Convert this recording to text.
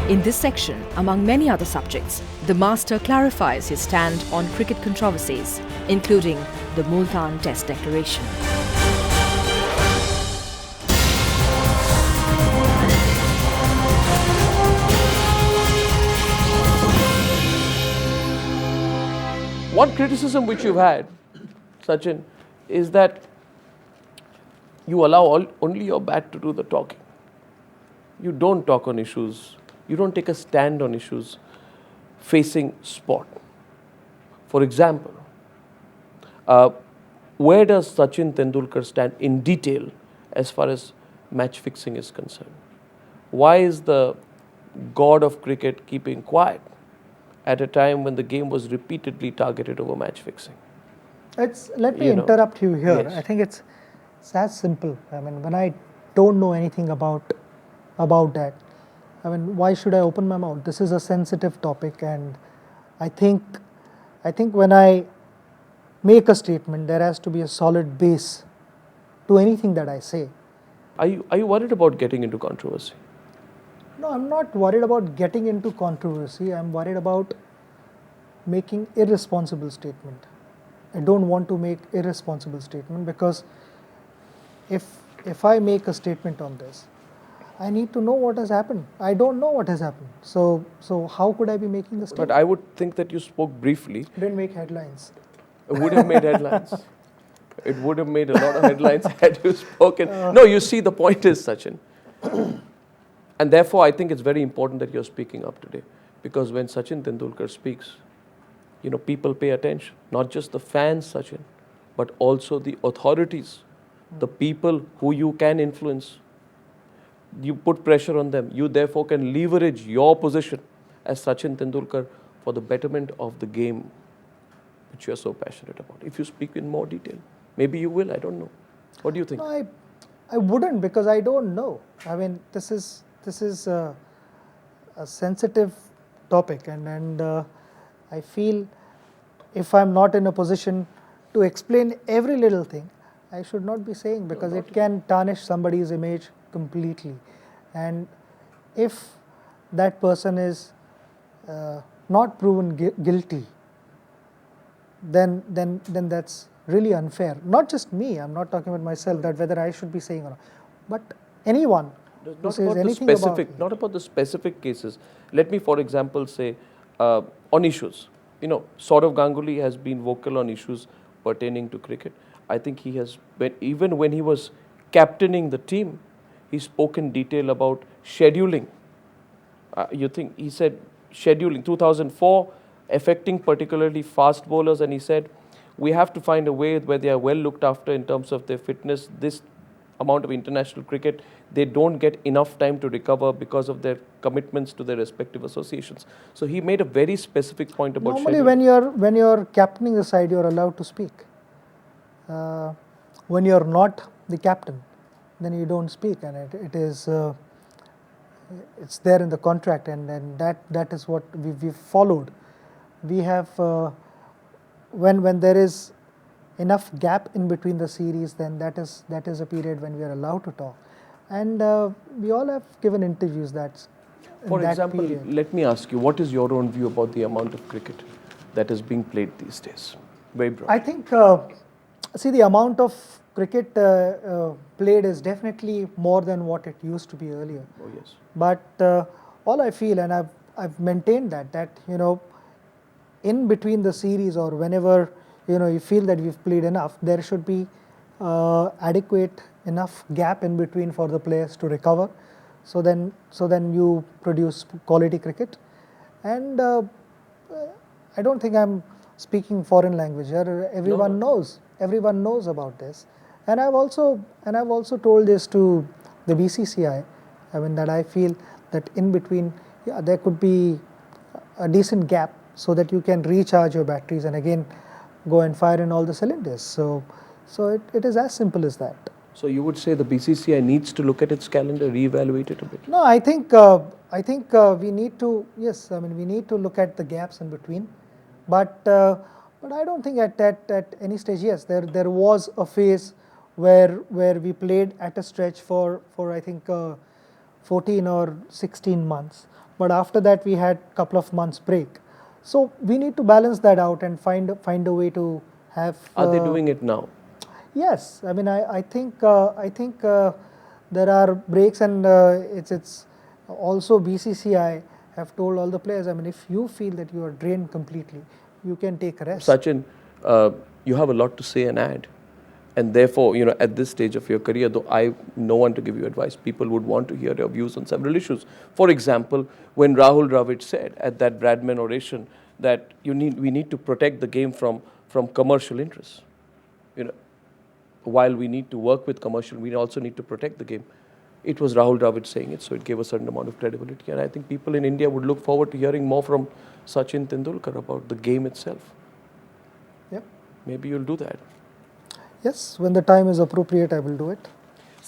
In this section, among many other subjects, the Master clarifies his stand on cricket controversies, including the Multan Test Declaration. One criticism which you've had, Sachin, is that you allow only your bat to do the talking. You don't talk on issues. You don't take a stand on issues facing sport. For example, where does Sachin Tendulkar stand in detail as far as match fixing is concerned? Why is the god of cricket keeping quiet at a time when the game was repeatedly targeted over match fixing? Let me interrupt you here. Yes. I think it's as simple. I mean, when I don't know anything about that, I mean, why should I open my mouth? This is a sensitive topic, and I think when I make a statement, there has to be a solid base to anything that I say. Are you worried about getting into controversy? No, I'm not worried about getting into controversy. I'm worried about making irresponsible statement. I don't want to make irresponsible statement because if I make a statement on this, I need to know what has happened. I don't know what has happened. So how could I be making a statement? But I would think that you spoke briefly. Didn't make headlines. It would have made headlines. It would have made a lot of headlines had you spoken. No, you see, the point is, Sachin, and therefore I think it's very important that you're speaking up today, because when Sachin Tendulkar speaks, people pay attention. Not just the fans, Sachin, but also the authorities, the people who you can influence. You put pressure on them. You therefore can leverage your position as Sachin Tendulkar for the betterment of the game, which you are so passionate about. If you speak in more detail, maybe you will. I don't know. What do you think? No, I wouldn't, because I don't know. I mean, this is a sensitive topic, and I feel if I'm not in a position to explain every little thing, I should not be saying, because it can tarnish somebody's image completely. And if that person is not proven guilty, then that's really unfair. Not just me. I'm not talking about myself, that whether I should be saying or not, but anyone who says anything about me. Not about the specific cases. Let me, for example, say on issues. Saurav Ganguly has been vocal on issues pertaining to cricket. I think he has, even when he was captaining the team, he spoke in detail about scheduling. He said scheduling 2004 affecting particularly fast bowlers, and he said we have to find a way where they are well looked after in terms of their fitness. This amount of international cricket, they don't get enough time to recover because of their commitments to their respective associations. So he made a very specific point about normally scheduling. when you're captaining the side, you're allowed to speak. When you're not the captain, then you don't speak, and it is it's there in the contract, and that is what we've followed. We have when there is enough gap in between the series, then that is a period when we are allowed to talk, and we all have given interviews that's For that example, period. let me ask you, what is your own view about the amount of cricket that is being played these days? Very broad. I think the amount of cricket played is definitely more than what it used to be earlier. Oh yes. But all I feel, and I've maintained that in between the series, or whenever you feel that we've played enough, there should be adequate enough gap in between for the players to recover. So then you produce quality cricket, and I don't think I'm speaking foreign language here. Everyone knows about this, and I've also told this to the BCCI. I mean, that I feel that in between there could be a decent gap so that you can recharge your batteries and again go and fire in all the cylinders. So it is as simple as that. So you would say the BCCI needs to look at its calendar, reevaluate it a bit? No, I think we need to, yes, I mean, we need to look at the gaps in between, but I don't think at any stage, yes, there was a phase where we played at a stretch for I think 14 or 16 months, but after that we had a couple of months break. So we need to balance that out and find a way to have. Are they doing it now? Yes, I mean I think there are breaks, and it's also BCCI have told all the players. I mean, if you feel that you are drained completely, you can take a rest. Sachin, you have a lot to say and add. And therefore, at this stage of your career, though I no one to give you advice, people would want to hear your views on several issues. For example, when Rahul Dravid said at that Bradman oration that we need to protect the game from commercial interests. While we need to work with commercial, we also need to protect the game. It was Rahul Dravid saying it, so it gave a certain amount of credibility. And I think people in India would look forward to hearing more from Sachin Tendulkar about the game itself. Yep. Maybe you'll do that. Yes, when the time is appropriate, I will do it.